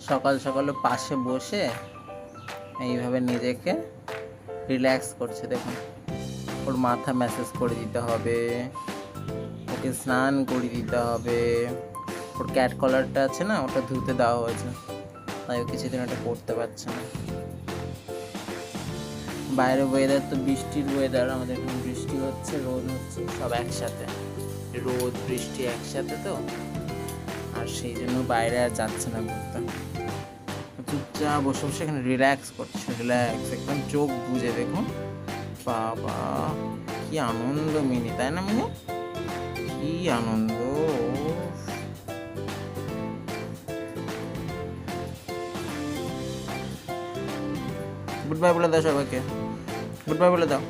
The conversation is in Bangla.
সকাল সকাল পাশে বসে এইভাবে নিজেকে রিল্যাক্স করছে। দেখুন, ওর মাথা ম্যাসেজ করে দিতে হবে, ওকে স্নান করে দিতে হবে। ওর ক্যাট কলারটা আছে না, ওটা ধুতে দেওয়া হয়েছে, তাই ও কিছুদিন ওটা পড়তে পারছে না। বাইরে ওয়েদার তো বৃষ্টির ওয়েদার, আমাদের এখানে বৃষ্টি হচ্ছে, রোদ হচ্ছে, সব একসাথে, রোদ বৃষ্টি একসাথে তো, আর সেই জন্য বাইরে আর যাচ্ছে না ঘুরতে। চুপচাপ বসে বসে এখানে রিল্যাক্স করছে, রিল্যাক্স একদম চোখ বুজে। দেখুন বাবা, কি আনন্দ মিনি, তাই না মিনি? কি আনন্দ। গুড বাই বলে দাও সবাইকে, গুড বাই বলে দাও।